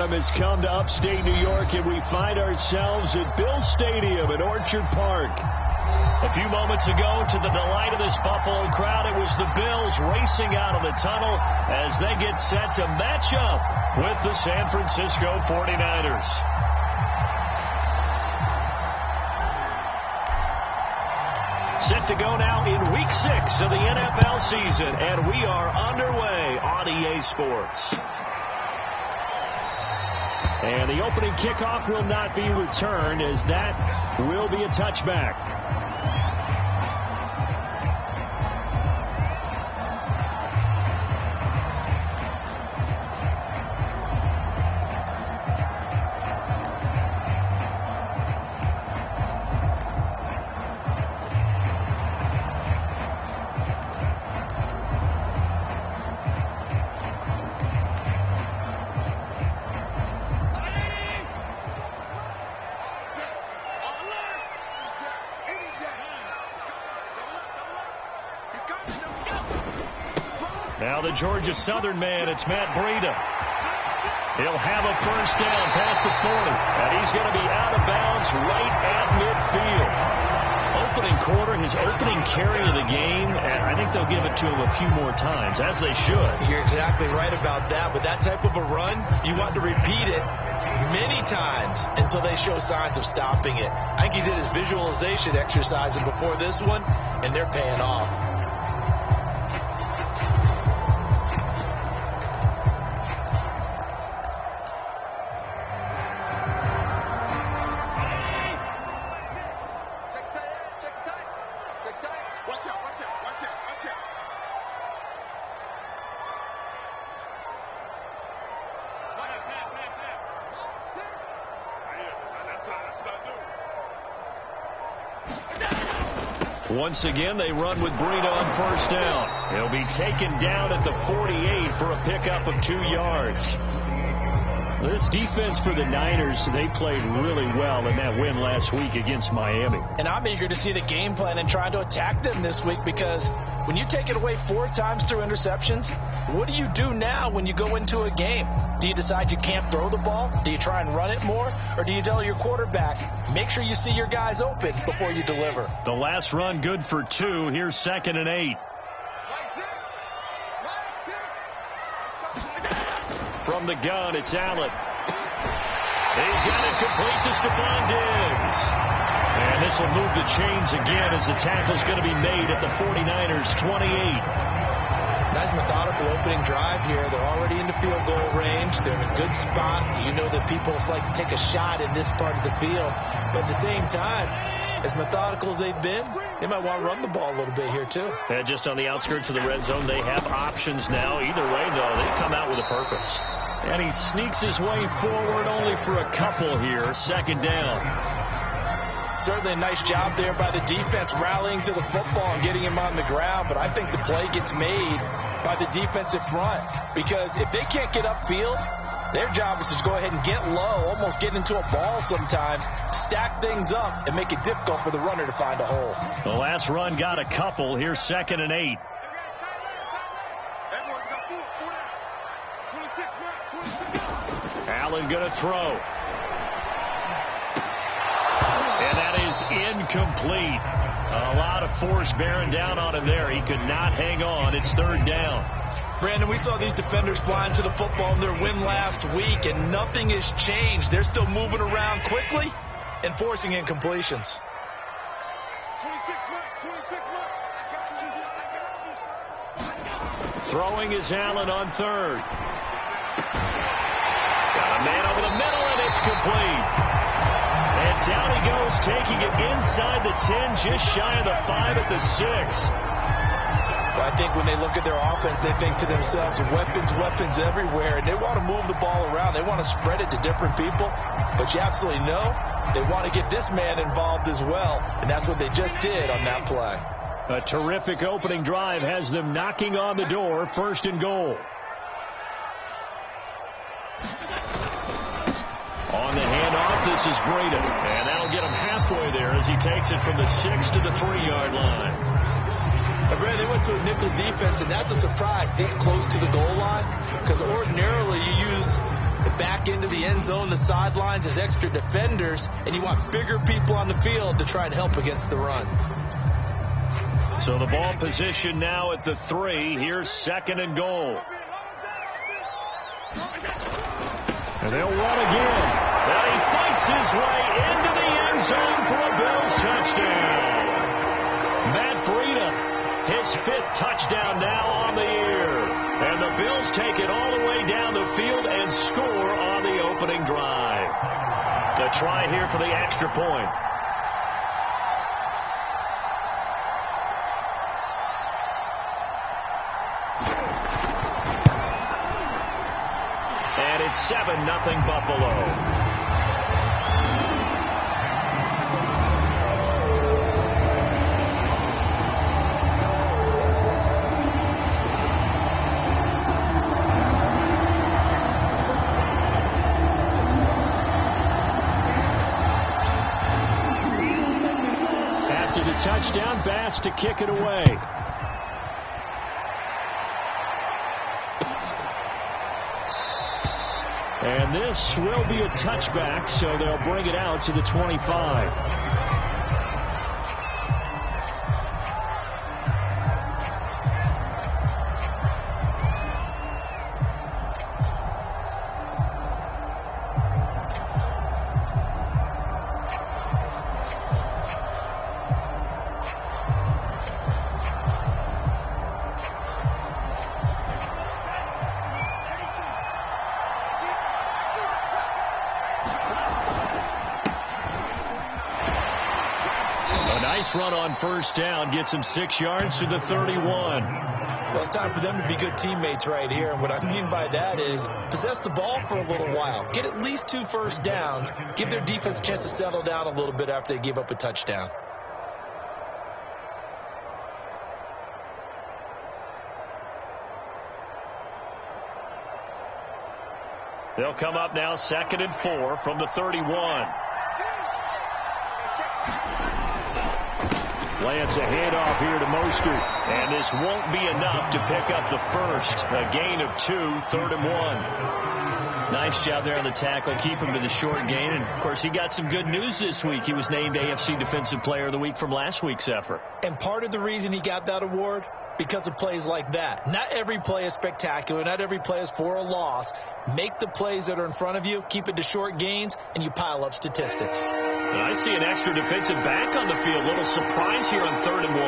Autumn has come to upstate New York, and we find ourselves at Bill Stadium at Orchard Park. A few moments ago, to the delight of this Buffalo crowd, it was the Bills racing out of the tunnel as they get set to match up with the San Francisco 49ers. Set to go now in Week 6 of the NFL season, and we are underway on EA Sports. And the opening kickoff will not be returned, as that will be a touchback. Now the Georgia Southern man, it's Matt Breida. He'll have a first down past the 40, and he's going to be out of bounds right at midfield. Opening quarter, his opening carry of the game, and I think they'll give it to him a few more times, as they should. You're exactly right about that. With that type of a run, you want to repeat it many times until they show signs of stopping it. I think he did his visualization exercise before this one, and they're paying off. Once again, they run with Breida on first down. He'll be taken down at the 48 for a pickup of 2 yards. This defense for the Niners, they played really well in that win last week against Miami. And I'm eager to see the game plan and try to attack them this week, because when you take it away 4 times through interceptions, what do you do now when you go into a game? Do you decide you can't throw the ball? Do you try and run it more? Or do you tell your quarterback, make sure you see your guys open before you deliver? The last run good for 2. Here's 2nd and 8. From the gun, it's Allen. He's got it complete to Stephon Diggs. And this will move the chains again as the tackle's going to be made at the 49ers' 28. Nice methodical opening drive here. They're already into field goal range. They're in a good spot. You know that people like to take a shot in this part of the field. But at the same time, as methodical as they've been, they might want to run the ball a little bit here too. And just on the outskirts of the red zone, they have options now. Either way, though, they've come out with a purpose. And he sneaks his way forward only for a couple here. 2nd down. Certainly a nice job there by the defense rallying to the football and getting him on the ground. But I think the play gets made by the defensive front, because if they can't get upfield, their job is to go ahead and get low, almost get into a ball sometimes, stack things up, and make it difficult for the runner to find a hole. The last run got a couple. Here's 2nd and 8. Allen going to throw. And that is incomplete. A lot of force bearing down on him there. He could not hang on. It's 3rd down. Brandon, we saw these defenders flying to the football in their win last week, and nothing has changed. They're still moving around quickly and forcing incompletions. Throwing is Allen on 3rd. Got a man over the middle, and it's complete. And down he goes, taking it inside the 10, just shy of the 5 at the 6. Well, I think when they look at their offense, they think to themselves, weapons everywhere, and they want to move the ball around. They want to spread it to different people, but you absolutely know they want to get this man involved as well, and that's what they just did on that play. A terrific opening drive has them knocking on the door. 1st and goal. On the handoff, this is Breida. And that'll get him halfway there as he takes it from the 6 to the 3-yard line. Brandon, they went to a nickel defense, and that's a surprise this close to the goal line, because ordinarily you use the back into the end zone, the sidelines as extra defenders, and you want bigger people on the field to try and help against the run. So the ball position now at the 3. Here's 2nd and goal. And they'll run again. And he fights his way into the end zone for a Bills touchdown. Matt Breida, his 5th touchdown now on the year. And the Bills take it all the way down the field and score on the opening drive. The try here for the extra point. And it's 7-0 Buffalo. Touchdown, Bass to kick it away. And this will be a touchback, so they'll bring it out to the 25. Run on first down gets him 6 yards to the 31. Well, it's time for them to be good teammates right here. And what I mean by that is possess the ball for a little while. Get at least 2 first downs. Give their defense a chance to settle down a little bit after they give up a touchdown. They'll come up now 2nd and 4 from the 31. Lance a handoff here to Mostert, and this won't be enough to pick up the first. A gain of 2, 3rd and 1. Nice job there on the tackle. Keep him to the short gain. And, of course, he got some good news this week. He was named AFC Defensive Player of the Week from last week's effort. And part of the reason he got that award, because of plays like that. Not every play is spectacular. Not every play is for a loss. Make the plays that are in front of you, keep it to short gains, and you pile up statistics. And I see an extra defensive back on the field. Little surprise here on 3rd and 1.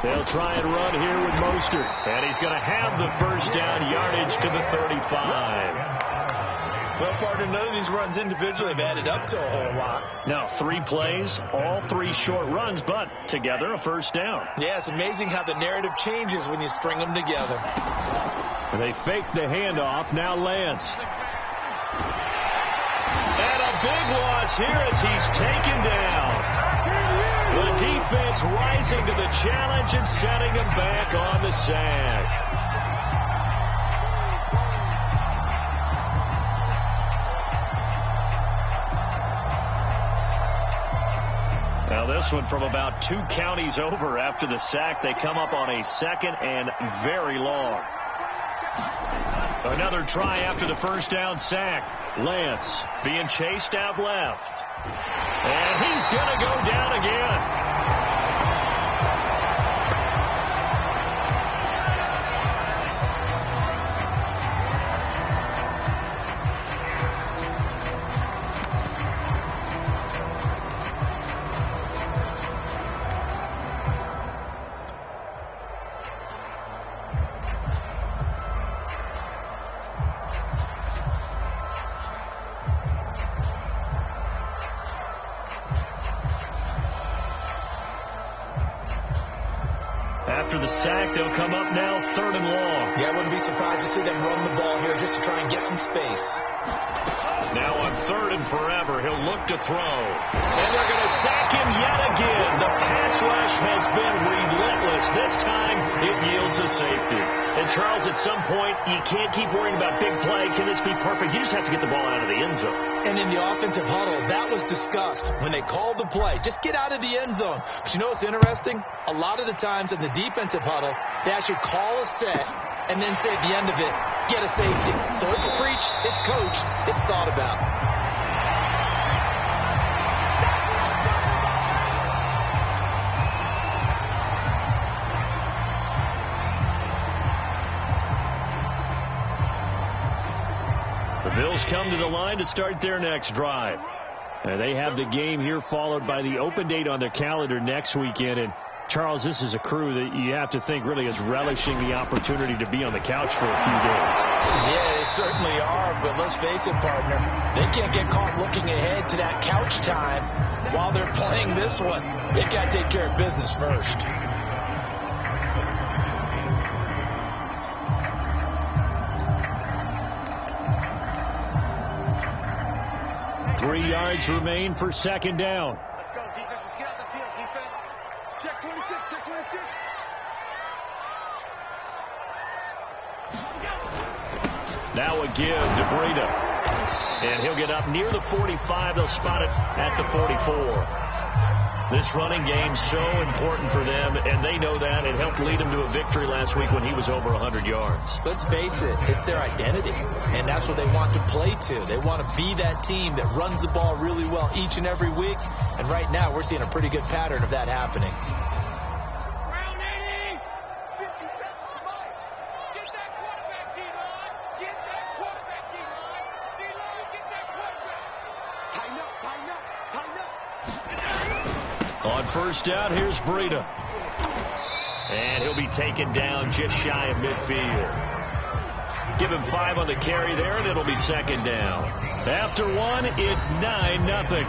They'll try and run here with Mostert. And he's going to have the first down, yardage to the 35. Well, partner, none of these runs individually have added up to a whole lot. Now, 3 plays, all 3 short runs, but together a first down. Yeah, it's amazing how the narrative changes when you string them together. And they fake the handoff. Now Lance. And a big loss here as he's taken down. The defense rising to the challenge and setting him back on the sack. Now this one from about 2 counties over after the sack. They come up on a 2nd and very long. Another try after the first down sack. Lance being chased out left. And he's going to go down again. After the sack, they'll come up now 3rd and long. Yeah, I wouldn't be surprised to see them run the ball here just to try and get some space. Now on 3rd and forever, he'll look to throw. And they're going to sack him yet again. The pass rush has been relentless. This time, it yields a safety. And, Charles, at some point, you can't keep worrying about big play. Can this be perfect? You just have to get the ball out of the end zone. And in the offensive huddle, that was discussed when they called the play. Just get out of the end zone. But you know what's interesting? A lot of the times in the defensive huddle, they actually call a set and then say at the end of it, get a safety. So it's preached, it's coached, it's thought about. The Bills come to the line to start their next drive. They have the game here followed by the open date on their calendar next weekend. And Charles, this is a crew that you have to think really is relishing the opportunity to be on the couch for a few days. Yeah, they certainly are, but let's face it, partner, they can't get caught looking ahead to that couch time while they're playing this one. They've got to take care of business first. 3 yards remain for second down. Let's go, defense. Let's get out the field, defense. Check 26, check 26. Now a give to Breida. And he'll get up near the 45. They'll spot it at the 44. This running game so important for them, and they know that. It helped lead them to a victory last week when he was over 100 yards. Let's face it, it's their identity, and that's what they want to play to. They want to be that team that runs the ball really well each and every week, and right now we're seeing a pretty good pattern of that happening. On first down, here's Breida. And he'll be taken down just shy of midfield. Give him 5 on the carry there, and it'll be second down. After 1, it's 9-0.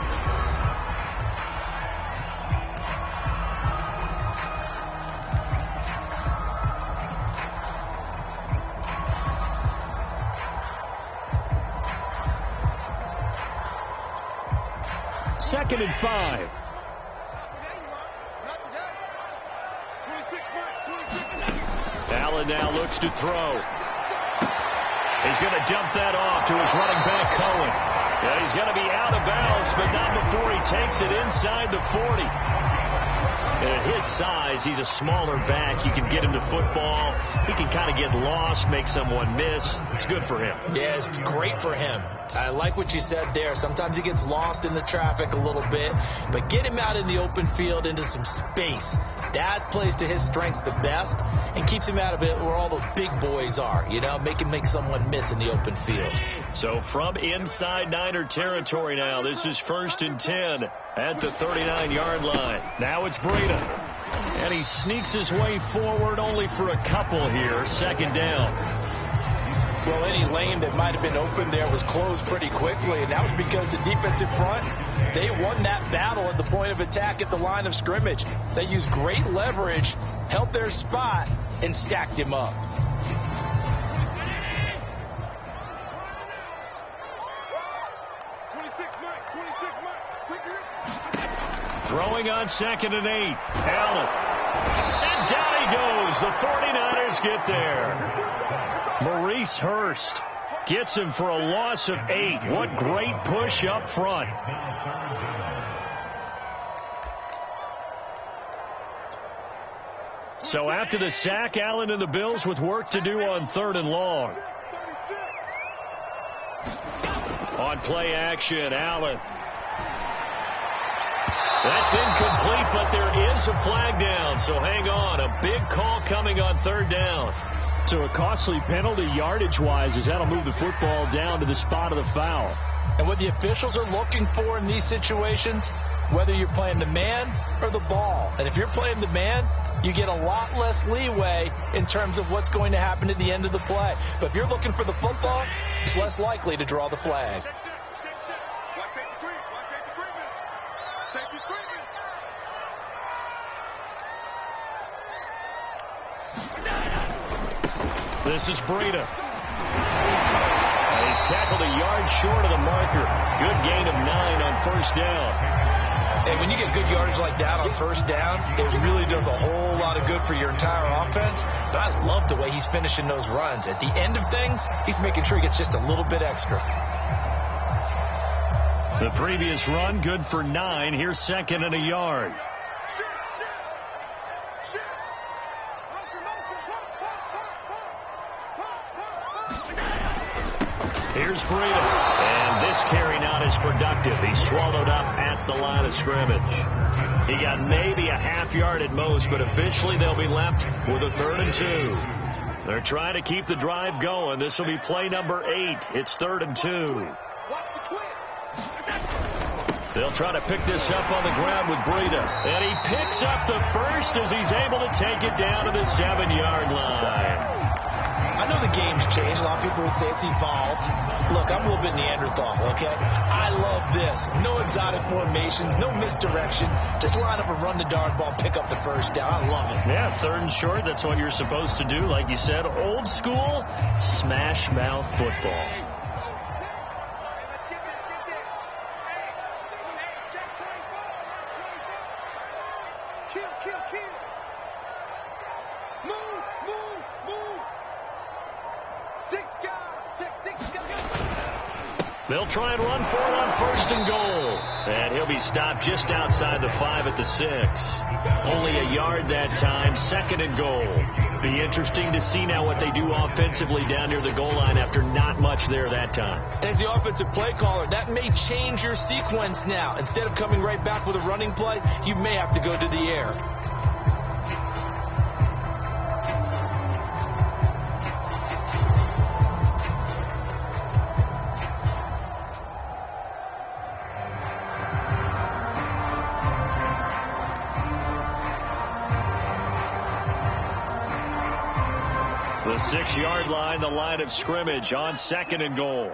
Second and 5. Allen now looks to throw. He's going to dump that off to his running back, Cohen. Yeah, he's going to be out of bounds, but not before he takes it inside the 40. And at his size, he's a smaller back. You can get him to football. He can kind of get lost, make someone miss. It's good for him. Yeah, it's great for him. I like what you said there. Sometimes he gets lost in the traffic a little bit, but get him out in the open field into some space. That plays to his strengths the best and keeps him out of it where all the big boys are, you know, make someone miss in the open field. So from inside Niner territory now, this is 1st and 10 at the 39-yard line. Now it's Breida. And he sneaks his way forward only for a couple here. Second down. Well, any lane that might have been open there was closed pretty quickly, and that was because the defensive front, they won that battle at the point of attack at the line of scrimmage. They used great leverage, held their spot, and stacked him up. Throwing on 2nd and 8. Allen. And down he goes. The 49ers get there. Maurice Hurst gets him for a loss of 8. What great push up front. So after the sack, Allen and the Bills with work to do on 3rd and long. On play action, Allen. That's incomplete, but there is a flag down, so hang on. A big call coming on 3rd down. So a costly penalty yardage-wise as that'll move the football down to the spot of the foul. And what the officials are looking for in these situations, whether you're playing the man or the ball. And if you're playing the man, you get a lot less leeway in terms of what's going to happen at the end of the play. But if you're looking for the football, it's less likely to draw the flag. This is Breida. He's tackled a yard short of the marker. Good gain of 9 on 1st down. And when you get good yardage like that on 1st down, it really does a whole lot of good for your entire offense. But I love the way he's finishing those runs. At the end of things, he's making sure he gets just a little bit extra. The previous run, good for 9. Here's 2nd and a yard. Here's Breida. And this carry not as productive. He's swallowed up at the line of scrimmage. He got maybe a half yard at most, but officially they'll be left with a 3rd and 2. They're trying to keep the drive going. This will be play number 8. It's 3rd and 2. They'll try to pick this up on the ground with Breida. And he picks up the first as he's able to take it down to the 7-yard line. I know the game's changed. A lot of people would say it's evolved. Look, I'm a little bit Neanderthal, okay? I love this. No exotic formations, no misdirection. Just line up and run the darn ball, pick up the first down. I love it. Yeah, 3rd and short. That's what you're supposed to do. Like you said, old school smash mouth football. They'll try and run for it on 1st and goal. And he'll be stopped just outside the 5 at the 6. Only a yard that time, 2nd and goal. Be interesting to see now what they do offensively down near the goal line after not much there that time. As the offensive play caller, that may change your sequence now. Instead of coming right back with a running play, you may have to go to the air. The 6-yard line, the line of scrimmage on 2nd and goal.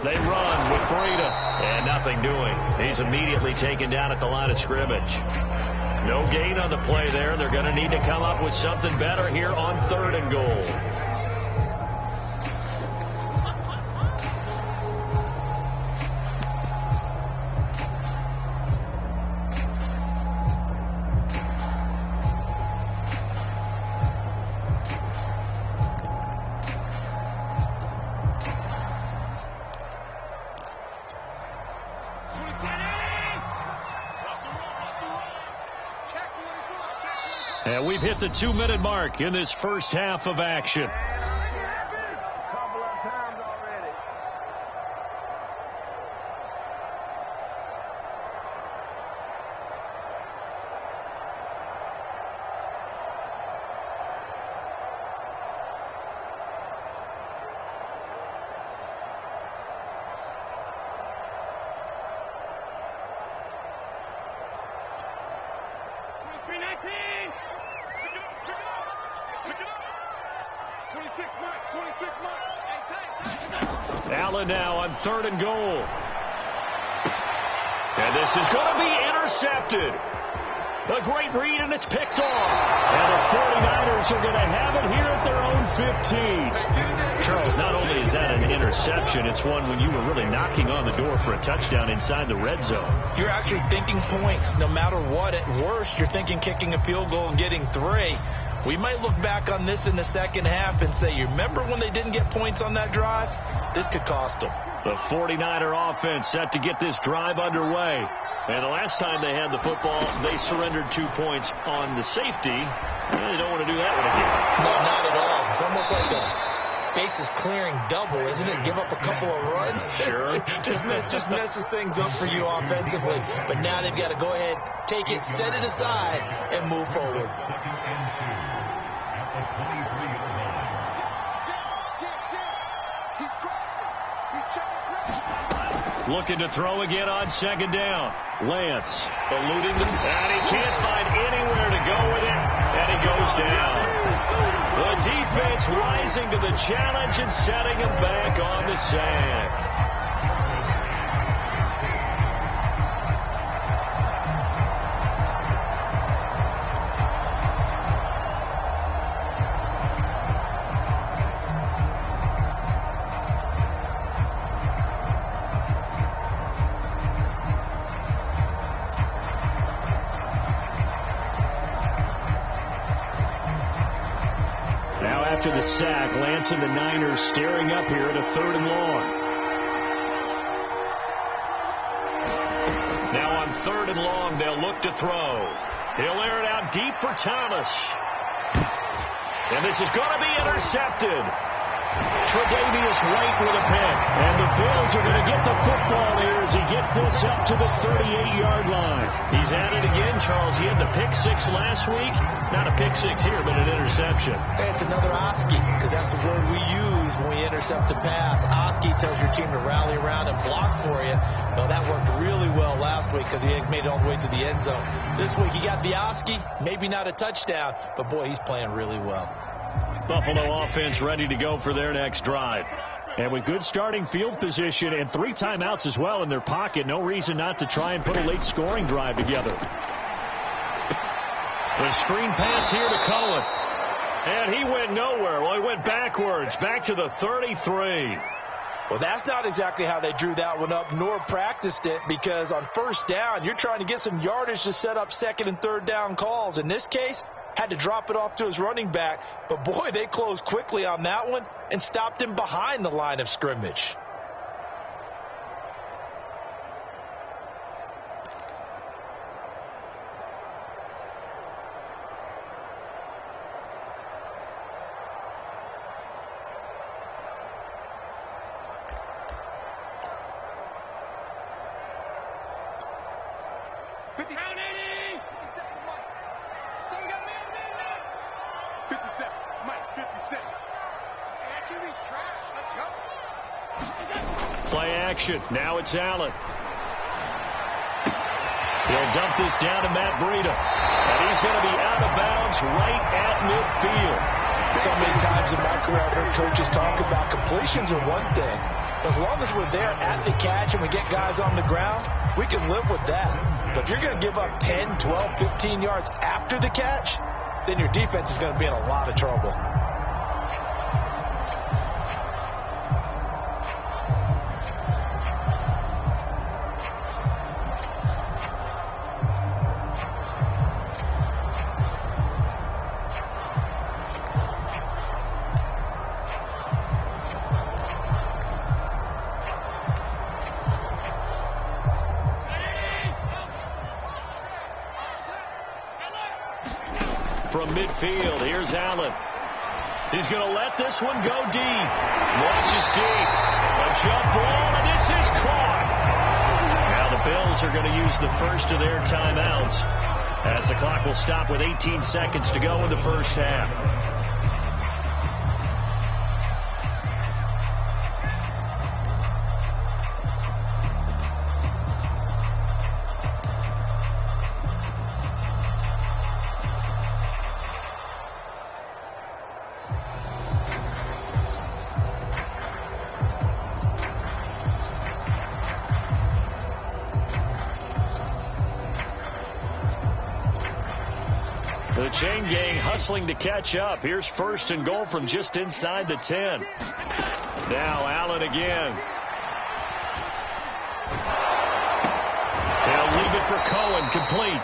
They run with Breida, and nothing doing. He's immediately taken down at the line of scrimmage. No gain on the play there. They're going to need to come up with something better here on 3rd and goal. And we've hit the 2-minute mark in this first half of action. Allen now on 3rd and goal. And this is going to be intercepted. A great read, and it's picked off. And the 49ers are going to have it here at their own 15. Charles, not only is that an interception, it's one when you were really knocking on the door for a touchdown inside the red zone. You're actually thinking points. No matter what, at worst, you're thinking kicking a field goal and getting 3. We might look back on this in the second half and say, you remember when they didn't get points on that drive? This could cost them. The 49er offense set to get this drive underway. And the last time they had the football, they surrendered 2 points on the safety. They don't want to do that one again. No, not at all. It's almost like a bases clearing double, isn't it? Give up a couple of runs. Sure. just messes things up for you offensively. But now they've got to go ahead, take it, set it aside, and move forward. Looking to throw again on 2nd down. Lance eluding them, and he can't find anywhere to go with it, and he goes down. The defense rising to the challenge and setting him back on the sack. After the sack, Lance and the Niners staring up here at a 3rd and long. Now on 3rd and long, they'll look to throw. He'll air it out deep for Thomas. And this is going to be intercepted. Tre'Davious White with a pick. And the Bills are going to get the football here as he gets this up to the 38-yard line. He's at it again, Charles. He had the pick six last week. Not a pick six here, but an interception. Hey, it's another Oski, because that's the word we use when we intercept a pass. Oski tells your team to rally around and block for you. Well, that worked really well last week because he made it all the way to the end zone. This week he got the Oski, maybe not a touchdown, but boy, he's playing really well. Buffalo offense ready to go for their next drive. And with good starting field position and 3 timeouts as well in their pocket, no reason not to try and put a late scoring drive together. The screen pass here to Cohen. And he went nowhere. Well, he went backwards, back to the 33. Well, that's not exactly how they drew that one up, nor practiced it, because on first down, you're trying to get some yardage to set up second and third down calls. In this case, had to drop it off to his running back. But, boy, they closed quickly on that one and stopped him behind the line of scrimmage. Play action. Now it's Allen. He'll dump this down to Matt Breida. And he's going to be out of bounds right at midfield. So many times in my career, I've heard coaches talk about completions are one thing. But as long as we're there at the catch and we get guys on the ground, we can live with that. But if you're going to give up 10, 12, 15 yards after the catch, then your defense is going to be in a lot of trouble. From midfield, here's Allen. He's going to let this one go deep. Launches deep. A jump ball, and this is caught. Now the Bills are going to use the first of their timeouts as the clock will stop with 18 seconds to go in the first half. The chain gang hustling to catch up. Here's first and goal from just inside the 10. Now Allen again. They'll leave it for Cohen, complete.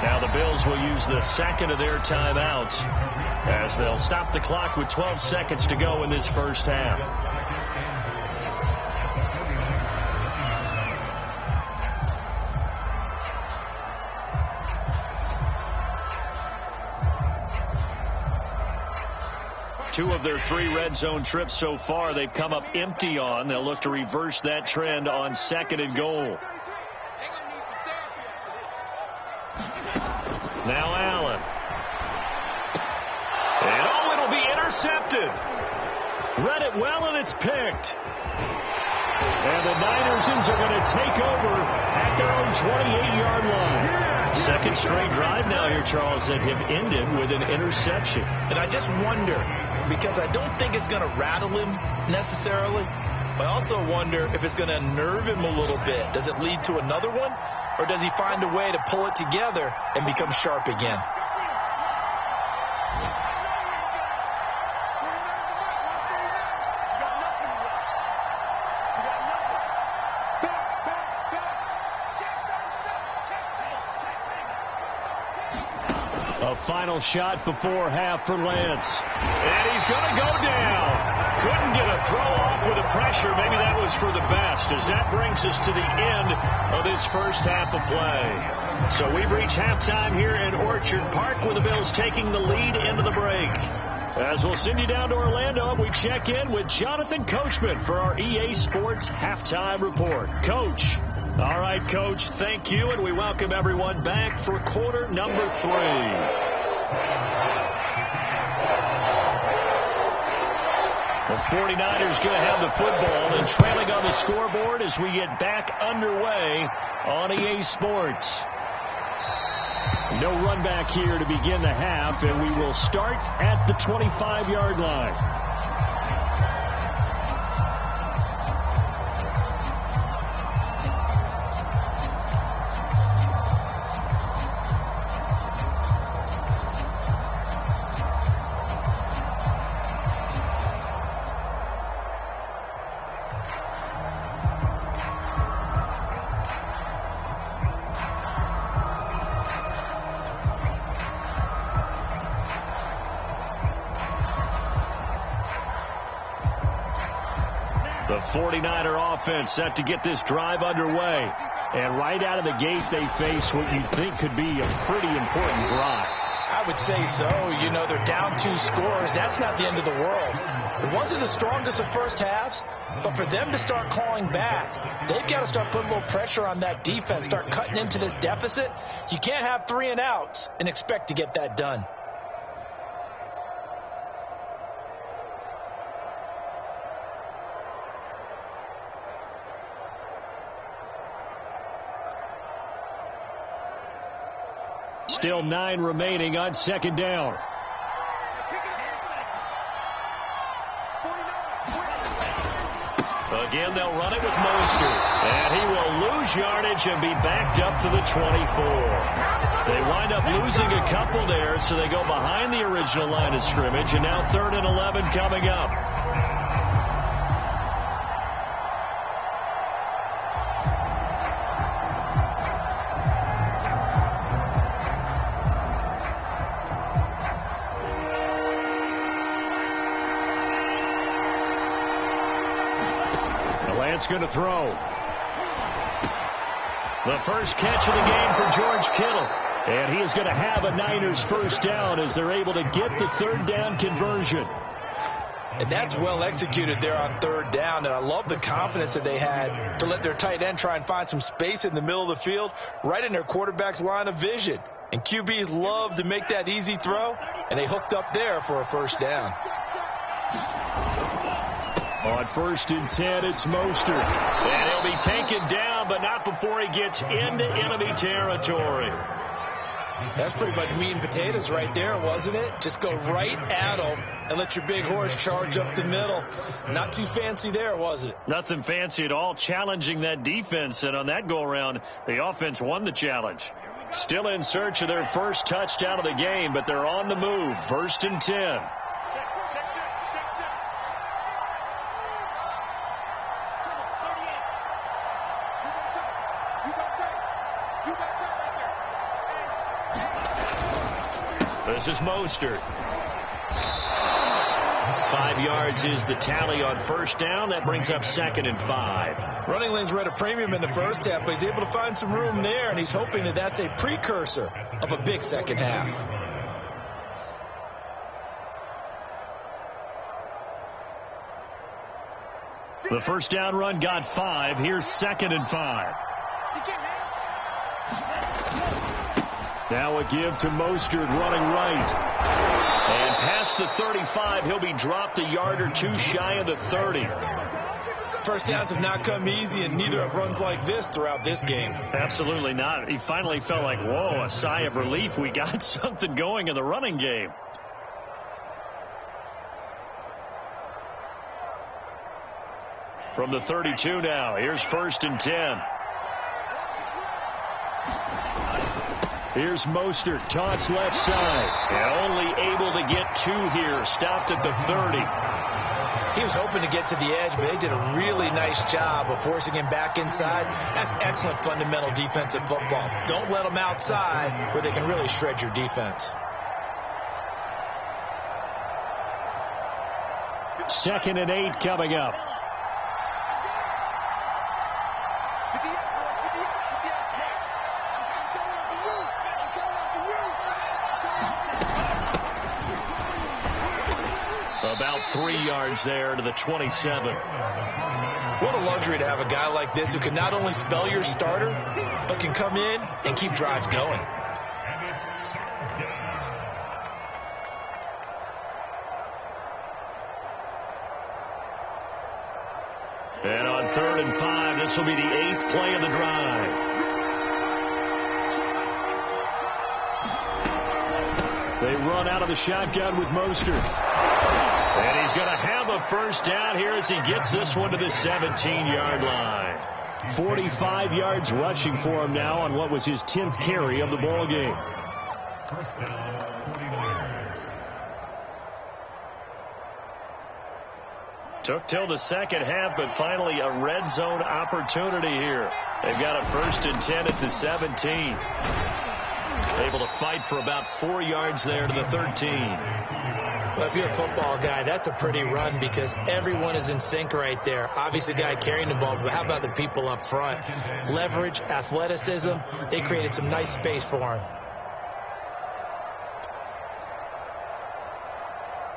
Now the Bills will use the second of their timeouts as they'll stop the clock with 12 seconds to go in this first half. Two of their 3 red zone trips so far they've come up empty on. They'll look to reverse that trend on second and goal. Now Allen. And oh, it'll be intercepted. Read it well, and it's picked. And the Ninersons are going to take over at their own 28-yard line. Second straight drive now here, Charles, that have ended with an interception. And I just wonder, because I don't think it's going to rattle him necessarily, but I also wonder if it's going to unnerve him a little bit. Does it lead to another one, or does he find a way to pull it together and become sharp again? A final shot before half for Lance. And he's going to go down. Couldn't get a throw off with the pressure. Maybe that was for the best, as that brings us to the end of this first half of play. So we've reached halftime here in Orchard Park, with the Bills taking the lead into the break. As we'll send you down to Orlando, we check in with Jonathan Coachman for our EA Sports Halftime Report. Coach. All right, Coach, thank you, and we welcome everyone back for quarter number 3. The 49ers going to have the football and trailing on the scoreboard as we get back underway on EA Sports. No run back here to begin the half, and we will start at the 25-yard line. The 49er offense set to get this drive underway. And right out of the gate, they face what you'd think could be a pretty important drive. I would say so. You know, they're down 2 scores. That's not the end of the world. It wasn't the strongest of first halves, but for them to start calling back, they've got to start putting a little pressure on that defense, start cutting into this deficit. You can't have 3 and outs and expect to get that done. Still 9 remaining on second down. Again, they'll run it with Mostert. And he will lose yardage and be backed up to the 24. They wind up losing a couple there, so they go behind the original line of scrimmage. And now 3rd and 11 coming up. Going to throw. The first catch of the game for George Kittle. And he is going to have a Niners first down as they're able to get the 3rd down conversion. And that's well executed there on 3rd down. And I love the confidence that they had to let their tight end try and find some space in the middle of the field, right in their quarterback's line of vision. And QBs love to make that easy throw, and they hooked up there for a first down. On 1st and 10, it's Mostert. And he'll be taken down, but not before he gets into enemy territory. That's pretty much meat and potatoes right there, wasn't it? Just go right at him and let your big horse charge up the middle. Not too fancy there, was it? Nothing fancy at all, challenging that defense. And on that go-around, the offense won the challenge. Still in search of their first touchdown of the game, but they're on the move. 1st and 10. This is Mostert. 5 yards is the tally on first down. That brings up 2nd and 5. Running lanes were at a premium in the first half, but he's able to find some room there, and he's hoping that that's a precursor of a big second half. The first down run got 5. Here's 2nd and 5. Now a give to Mostert running right. And past the 35, he'll be dropped a yard or 2 shy of the 30. First downs have not come easy, and neither have runs like this throughout this game. Absolutely not. He finally felt like, whoa, a sigh of relief. We got something going in the running game. From the 32 now, here's 1st and 10. Here's Mostert, toss left side, and only able to get 2 here, stopped at the 30. He was hoping to get to the edge, but they did a really nice job of forcing him back inside. That's excellent fundamental defensive football. Don't let them outside where they can really shred your defense. 2nd and 8 coming up. About 3 yards there to the 27. What a luxury to have a guy like this who can not only spell your starter, but can come in and keep drives going. And on 3rd and 5, this will be the 8th play of the drive. They run out of the shotgun with Mostert. And he's going to have a first down here as he gets this one to the 17-yard line. 45 yards rushing for him now on what was his 10th carry of the ball game. Took till the second half, but finally a red zone opportunity here. They've got a 1st and 10 at the 17. Able to fight for about 4 yards there to the 13. Well, if you're a football guy, that's a pretty run because everyone is in sync right there. Obviously, the guy carrying the ball, but how about the people up front? Leverage, athleticism, they created some nice space for him.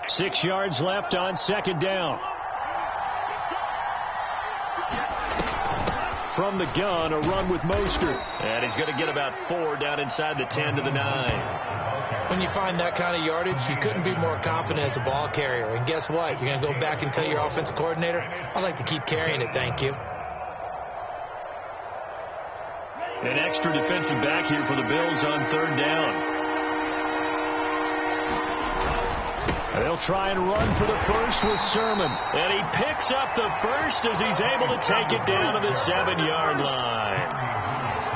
6 yards left on 2nd down. From the gun, a run with Mostert. And he's going to get about 4 down inside the 10 to the 9. When you find that kind of yardage, you couldn't be more confident as a ball carrier. And guess what? You're going to go back and tell your offensive coordinator, I'd like to keep carrying it, thank you. An extra defensive back here for the Bills on 3rd down. They'll try and run for the first with Sermon. And he picks up the first as he's able to take it down to the 7-yard line.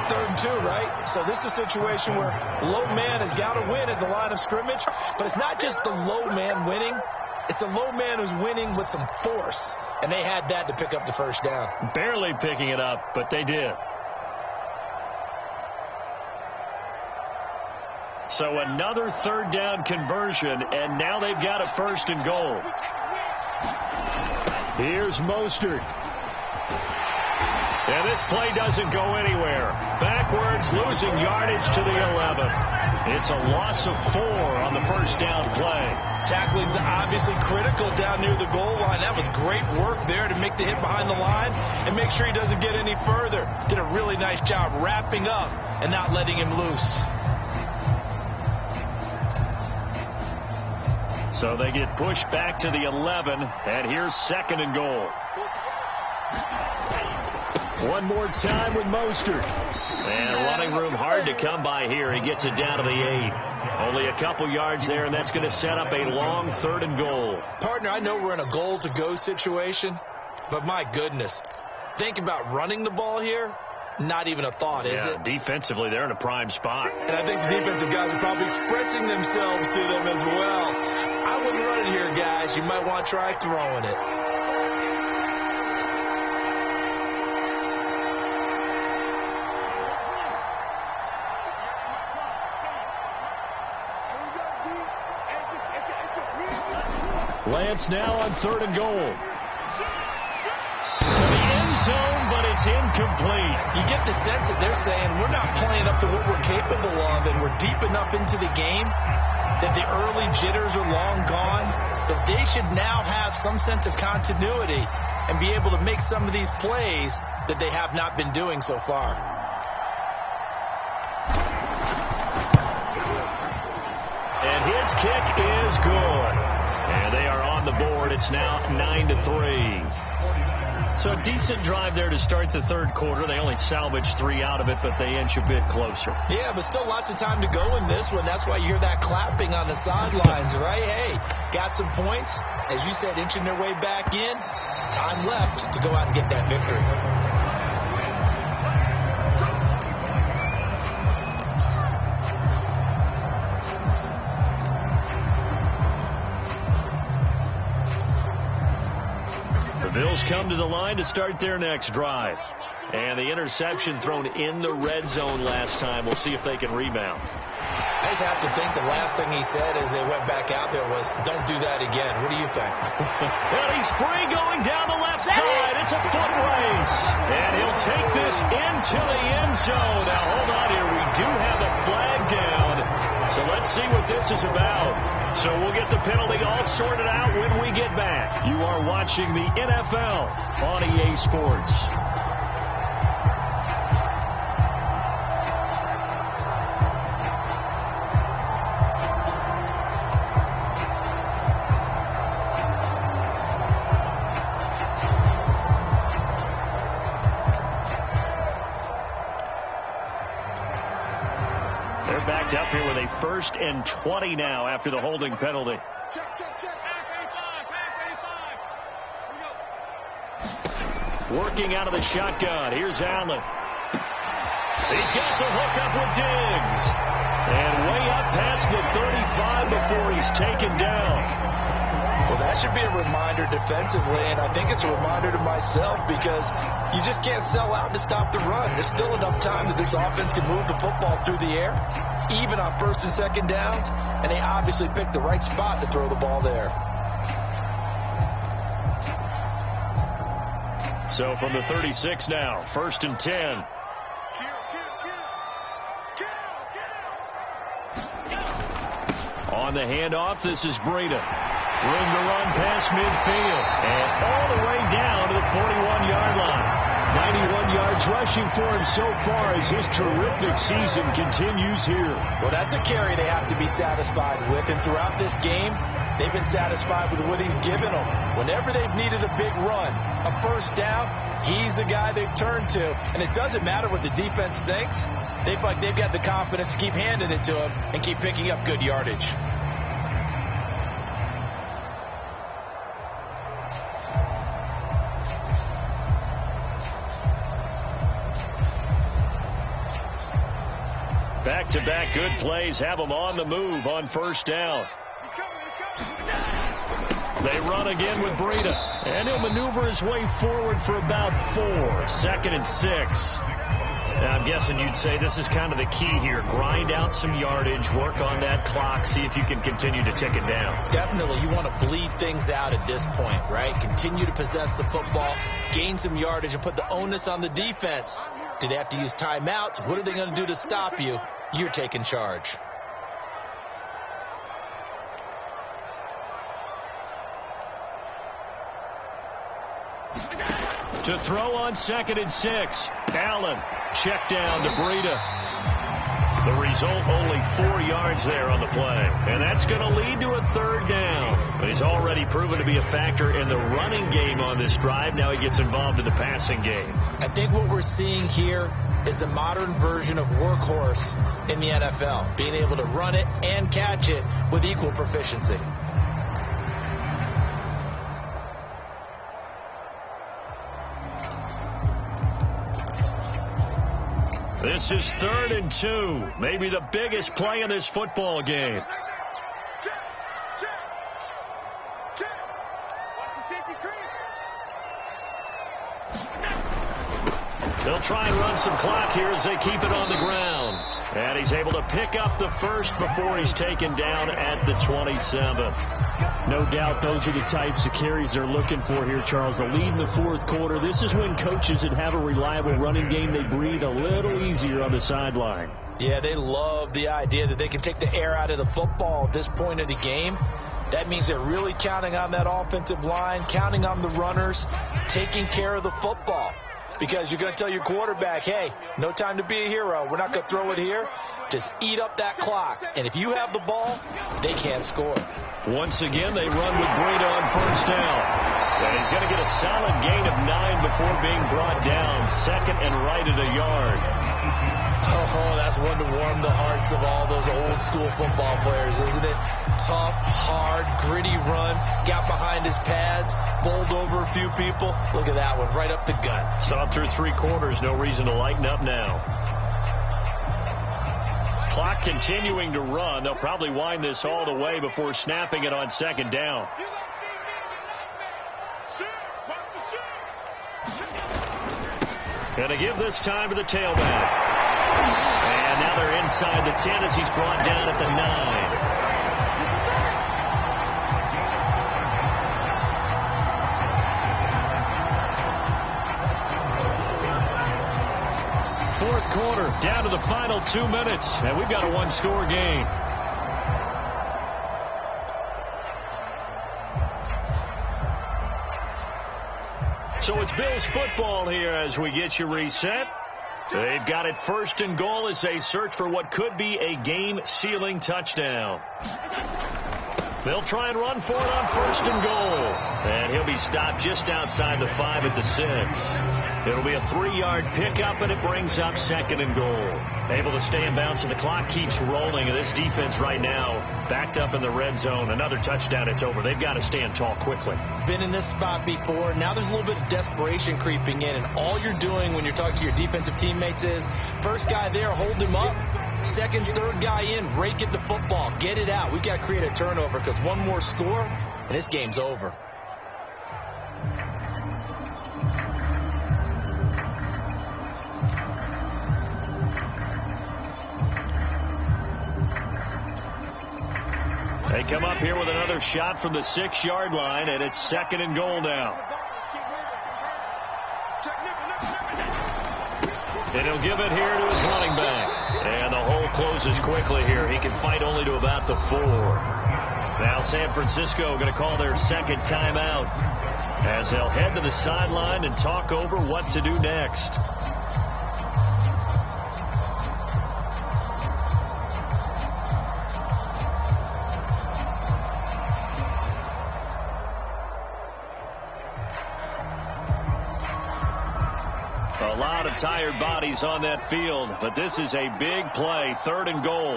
3rd and 2, right? So this is a situation where low man has got to win at the line of scrimmage. But it's not just the low man winning. It's the low man who's winning with some force. And they had that to pick up the first down. Barely picking it up, but they did. So another 3rd down conversion, and now they've got a 1st and goal. Here's Mostert. And this play doesn't go anywhere. Backwards, losing yardage to the 11. It's a loss of 4 on the 1st down play. Tackling's obviously critical down near the goal line. That was great work there to make the hit behind the line and make sure he doesn't get any further. Did a really nice job wrapping up and not letting him loose. So they get pushed back to the 11, and here's 2nd and goal. One more time with Mostert. And running room hard to come by here. He gets it down to the 8. Only a couple yards there, and that's going to set up a long 3rd and goal. Partner, I know we're in a goal-to-go situation, but my goodness. Think about running the ball here. Not even a thought, is it? Defensively, they're in a prime spot. And I think the defensive guys are probably expressing themselves to them as well. I wouldn't run it here, guys. You might want to try throwing it. Lance now on 3rd and goal. To the end zone, but it's incomplete. You get the sense that they're saying we're not playing up to what we're capable of, and we're deep enough into the game that the early jitters are long gone, but they should now have some sense of continuity and be able to make some of these plays that they have not been doing so far. And his kick is good. And they are on the board. It's now 9-3. So a decent drive there to start the 3rd quarter. They only salvaged 3 out of it, but they inch a bit closer. Yeah, but still lots of time to go in this one. That's why you hear that clapping on the sidelines, right? Hey, got some points. As you said, inching their way back in. Time left to go out and get that victory. Bills come to the line to start their next drive. And the interception thrown in the red zone last time. We'll see if they can rebound. I just have to think the last thing he said as they went back out there was, don't do that again. What do you think? Well, he's free going down the left side. It's a foot race. And he'll take this into the end zone. Now, hold on here. We do have a flag down. So let's see what this is about. So we'll get the penalty all sorted out when we get back. You are watching the NFL on EA Sports. Up here with a 1st and 20 now after the holding penalty. Check. Back 85. Working out of the shotgun. Here's Allen. He's got the hook up with Diggs. And way up past the 35 before he's taken down. Well, that should be a reminder defensively, and I think it's a reminder to myself because you just can't sell out to stop the run. There's still enough time that this offense can move the football through the air, even on 1st and 2nd downs, and they obviously picked the right spot to throw the ball there. So from the 36 now, 1st and 10. On the handoff, this is Breida. Room to run past midfield. And all the way down to the 41-yard line. 91 yards rushing for him so far as his terrific season continues here. Well, that's a carry they have to be satisfied with. And throughout this game, they've been satisfied with what he's given them. Whenever they've needed a big run, a 1st down, he's the guy they've turned to. And it doesn't matter what the defense thinks. They feel like they've got the confidence to keep handing it to him and keep picking up good yardage. Back-to-back good plays have them on the move on 1st down. They run again with Breida. And he'll maneuver his way forward for about 4. 2nd and 6. Now, I'm guessing you'd say this is kind of the key here. Grind out some yardage, work on that clock, see if you can continue to tick it down. Definitely. You want to bleed things out at this point, right? Continue to possess the football, gain some yardage, and put the onus on the defense. Do they have to use timeouts? What are they going to do to stop you? You're taking charge. To throw on 2nd and 6. Allen, check down to Breida. The result, only 4 yards there on the play. And that's going to lead to a 3rd down. But he's already proven to be a factor in the running game on this drive. Now he gets involved in the passing game. I think what we're seeing here is the modern version of workhorse in the NFL. Being able to run it and catch it with equal proficiency. This is 3rd and 2. Maybe the biggest play in this football game. They'll try and run some clock here as they keep it on the ground. And he's able to pick up the 1st before he's taken down at the 27. No doubt those are the types of carries they're looking for here, Charles. The lead in the 4th quarter. This is when coaches that have a reliable running game, they breathe a little easier on the sideline. Yeah, they love the idea that they can take the air out of the football at this point of the game. That means they're really counting on that offensive line, counting on the runners, taking care of the football. Because you're going to tell your quarterback, hey, no time to be a hero. We're not going to throw it here. Just eat up that clock. And if you have the ball, they can't score. Once again, they run with Breida on 1st down. And he's going to get a solid gain of 9 before being brought down. 2nd and right at a yard. Oh, that's one to warm the hearts of all those old school football players, isn't it? Tough, hard, gritty run. Got behind his pads, bowled over a few people. Look at that one, right up the gut. Saw through 3 quarters, no reason to lighten up now. Clock continuing to run. They'll probably wind this all the way before snapping it on 2nd down. Going to give this time to the tailback. And And now they're inside the 10 as he's brought down at the 9. Fourth quarter, down to the final 2 minutes, and we've got a one-score game. So it's Bills football here as we get you reset. They've got it first and goal as they search for what could be a game-sealing touchdown. They'll try and run for it on first and goal. And he'll be stopped just outside the 5 at the 6. It'll be a 3-yard pickup, and it brings up second and goal. Able to stay in bounds, and the clock keeps rolling. And this defense right now backed up in the red zone. Another touchdown, it's over. They've got to stand tall quickly. Been in this spot before. Now there's a little bit of desperation creeping in. And all you're doing when you're talking to your defensive teammates is, first guy there, hold him up. Second, third guy in, rake at the football. Get it out. We've got to create a turnover because one more score, and this game's over. They come up here with another shot from the 6-yard line, and it's second and goal now. And he'll give it here to his running back. And the hole closes quickly here. He can fight only to about the 4. Now San Francisco going to call their second timeout as they'll head to the sideline and talk over what to do next. A lot of tired bodies on that field, but this is a big play, third and goal.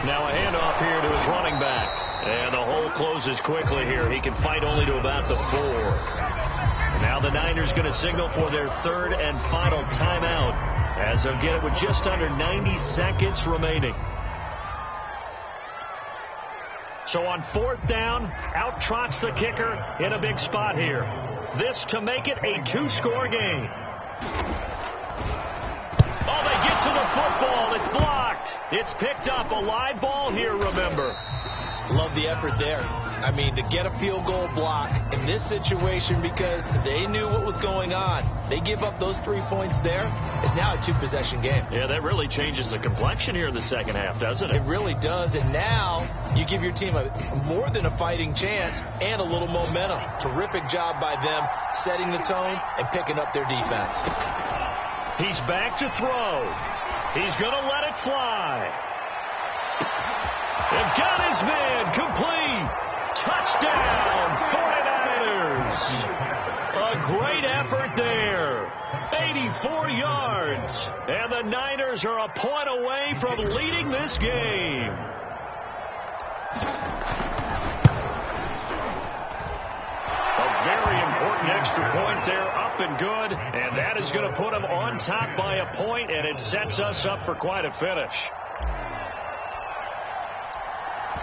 Now a handoff here to his running back. And the hole closes quickly here. He can fight only to about the 4. And now the Niners going to signal for their third and final timeout as they'll get it with just under 90 seconds remaining. So on fourth down, out trots the kicker in a big spot here. This to make it a 2-score game. Oh, they get to the football. It's blocked. It's picked up. A live ball here, remember. Love the effort there. I mean, to get a field goal block in this situation because they knew what was going on. They give up those 3 points there. It's now a 2-possession game. Yeah, that really changes the complexion here in the second half, doesn't it? It really does. And now you give your team more than a fighting chance and a little momentum. Terrific job by them setting the tone and picking up their defense. He's back to throw. He's going to let it fly. They've got his man complete. Touchdown, 49ers. A great effort there. 84 yards. And the Niners are a point away from leading this game. A very important extra point there, up and good. And that is going to put them on top by a point, and it sets us up for quite a finish.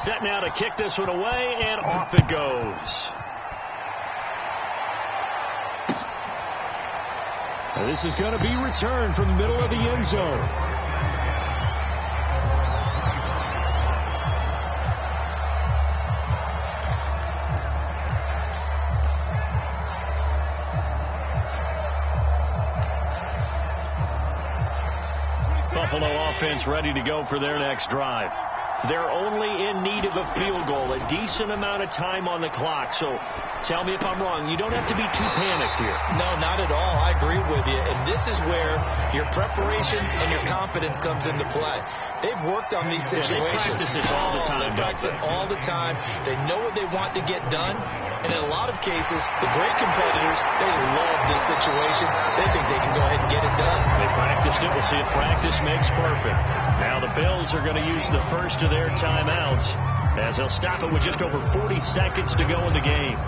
Set now to kick this one away, and off it goes. And this is going to be returned from the middle of the end zone. Buffalo offense ready to go for their next drive. They're only in need of a field goal, a decent amount of time on the clock. So tell me if I'm wrong. You don't have to be too panicked here. No, not at all. I agree with you. And this is where your preparation and your confidence comes into play. They've worked on these situations. Yeah, they practice this all the time. They practice it all the time. They know what they want to get done. And in a lot of cases, the great competitors, they love this situation. They think they can go ahead and get it done. They practiced it. We'll see if practice makes perfect. Now the Bills are going to use the first of their timeouts as they'll stop it with just over 40 seconds to go in the game.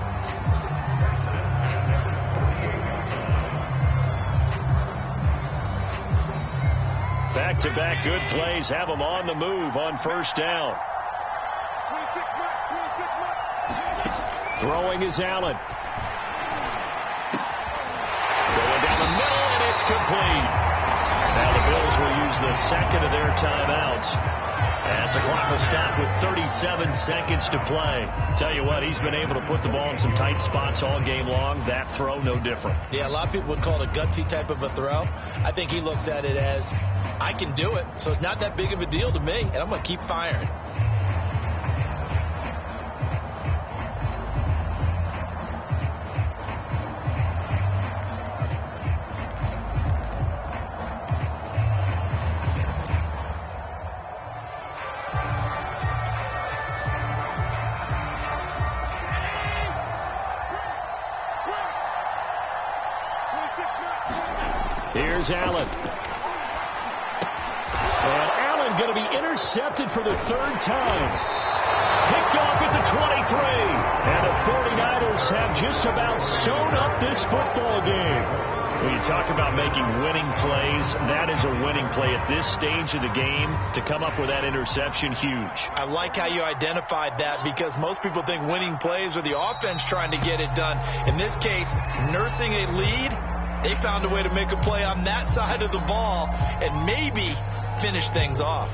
Back-to-back good plays have them on the move on first down. Throwing is Allen. Going down the middle, and it's complete. Now the Bills will use the second of their timeouts as the clock will stop with 37 seconds to play. Tell you what, he's been able to put the ball in some tight spots all game long. That throw, no different. Yeah, a lot of people would call it a gutsy type of a throw. I think he looks at it as, I can do it, so it's not that big of a deal to me, and I'm going to keep firing. Here's Allen. And Allen going to be intercepted for the third time. Picked off at the 23. And the 49ers have just about sewn up this football game. When you talk about making winning plays, that is a winning play at this stage of the game. To come up with that interception, huge. I like how you identified that, because most people think winning plays are the offense trying to get it done. In this case, nursing a lead, they found a way to make a play on that side of the ball and maybe finish things off.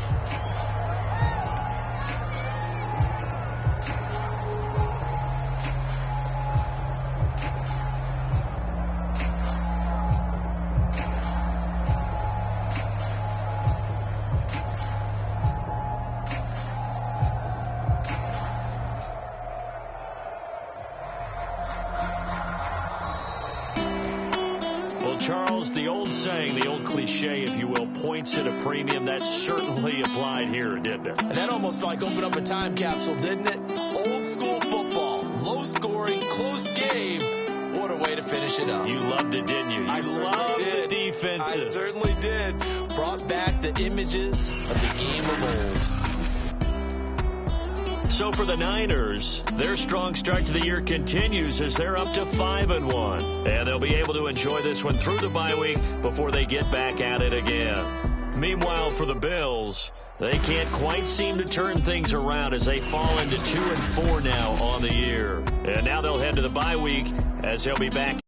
Charles, the old saying, the old cliche, if you will, points at a premium, that certainly applied here, didn't it? And that almost like opened up a time capsule, didn't it? Old school football, low scoring, close game. What a way to finish it up. You loved it, didn't you? You loved the defenses. I certainly did. Brought back the images of the game of old. So for the Niners, their strong start to the year continues as they're up to 5-1. And they'll be able to enjoy this one through the bye week before they get back at it again. Meanwhile, for the Bills, they can't quite seem to turn things around as they fall into 2-4 now on the year. And now they'll head to the bye week as they'll be back